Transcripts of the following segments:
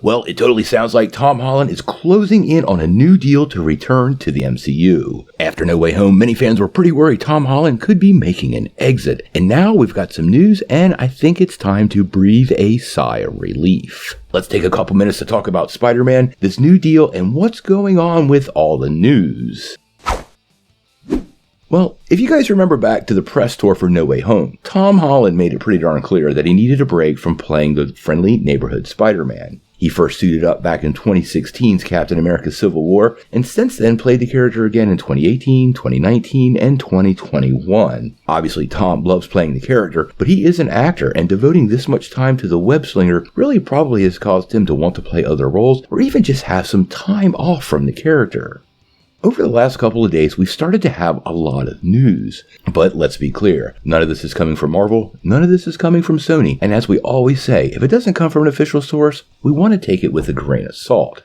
Well, it totally sounds like Tom Holland is closing in on a new deal to return to the MCU. After No Way Home, many fans were pretty worried Tom Holland could be making an exit. And now we've got some news, and I think it's time to breathe a sigh of relief. Let's take a couple minutes to talk about Spider-Man, this new deal, and what's going on with all the news. Well, if you guys remember back to the press tour for No Way Home, Tom Holland made it pretty darn clear that he needed a break from playing the friendly neighborhood Spider-Man. He first suited up back in 2016's Captain America Civil War, and since then played the character again in 2018, 2019, and 2021. Obviously, Tom loves playing the character, but he is an actor, and devoting this much time to the web-slinger really probably has caused him to want to play other roles, or even just have some time off from the character. Over the last couple of days, we've started to have a lot of news. But let's be clear, none of this is coming from Marvel, none of this is coming from Sony, and as we always say, if it doesn't come from an official source, we want to take it with a grain of salt.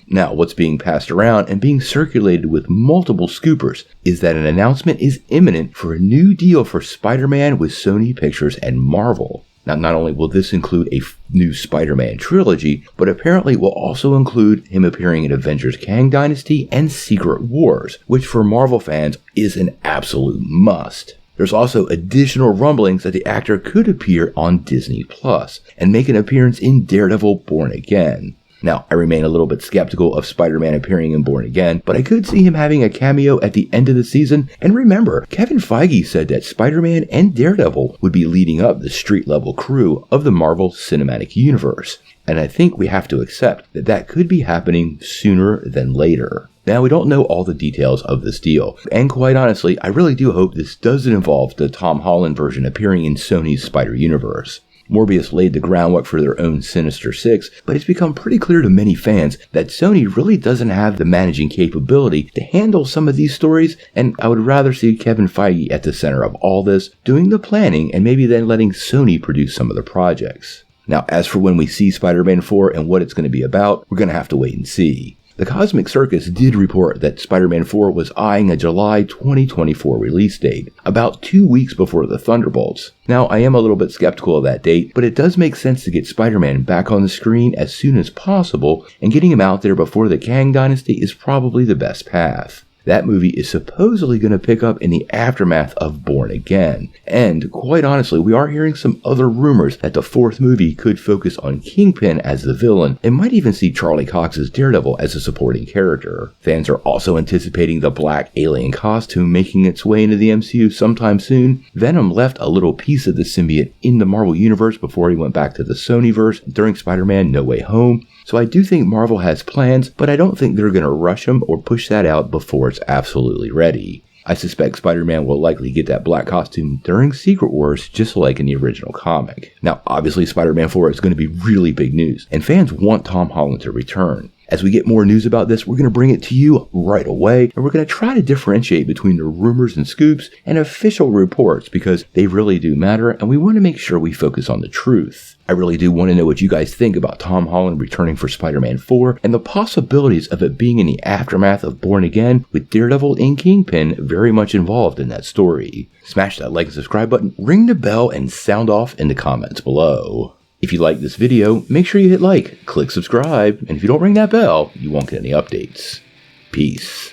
Now, what's being passed around and being circulated with multiple scoopers is that an announcement is imminent for a new deal for Spider-Man with Sony Pictures and Marvel. Now, not only will this include a new Spider-Man trilogy, but apparently will also include him appearing in Avengers Kang Dynasty and Secret Wars, which for Marvel fans is an absolute must. There's also additional rumblings that the actor could appear on Disney Plus and make an appearance in Daredevil Born Again. Now, I remain a little bit skeptical of Spider-Man appearing in Born Again, but I could see him having a cameo at the end of the season. And remember, Kevin Feige said that Spider-Man and Daredevil would be leading up the street-level crew of the Marvel Cinematic Universe. And I think we have to accept that that could be happening sooner than later. Now, we don't know all the details of this deal, and quite honestly, I really do hope this doesn't involve the Tom Holland version appearing in Sony's Spider-Universe. Morbius laid the groundwork for their own Sinister Six, but it's become pretty clear to many fans that Sony really doesn't have the managing capability to handle some of these stories, and I would rather see Kevin Feige at the center of all this, doing the planning and maybe then letting Sony produce some of the projects. Now, as for when we see Spider-Man 4 and what it's going to be about, we're going to have to wait and see. The Cosmic Circus did report that Spider-Man 4 was eyeing a July 2024 release date, about 2 weeks before the Thunderbolts. Now, I am a little bit skeptical of that date, but it does make sense to get Spider-Man back on the screen as soon as possible, and getting him out there before the Kang Dynasty is probably the best path. That movie is supposedly going to pick up in the aftermath of Born Again. And quite honestly, we are hearing some other rumors that the fourth movie could focus on Kingpin as the villain, and might even see Charlie Cox's Daredevil as a supporting character. Fans are also anticipating the black alien costume making its way into the MCU sometime soon. Venom left a little piece of the symbiote in the Marvel Universe before he went back to the Sonyverse during Spider-Man No Way Home. So I do think Marvel has plans, but I don't think they're going to rush them or push that out before it's absolutely ready. I suspect Spider-Man will likely get that black costume during Secret Wars, just like in the original comic. Now, obviously Spider-Man 4 is going to be really big news, and fans want Tom Holland to return. As we get more news about this, we're going to bring it to you right away, and we're going to try to differentiate between the rumors and scoops and official reports, because they really do matter, and we want to make sure we focus on the truth. I really do want to know what you guys think about Tom Holland returning for Spider-Man 4, and the possibilities of it being in the aftermath of Born Again, with Daredevil and Kingpin very much involved in that story. Smash that like and subscribe button, ring the bell, and sound off in the comments below. If you like this video, make sure you hit like, click subscribe, and if you don't ring that bell, you won't get any updates. Peace.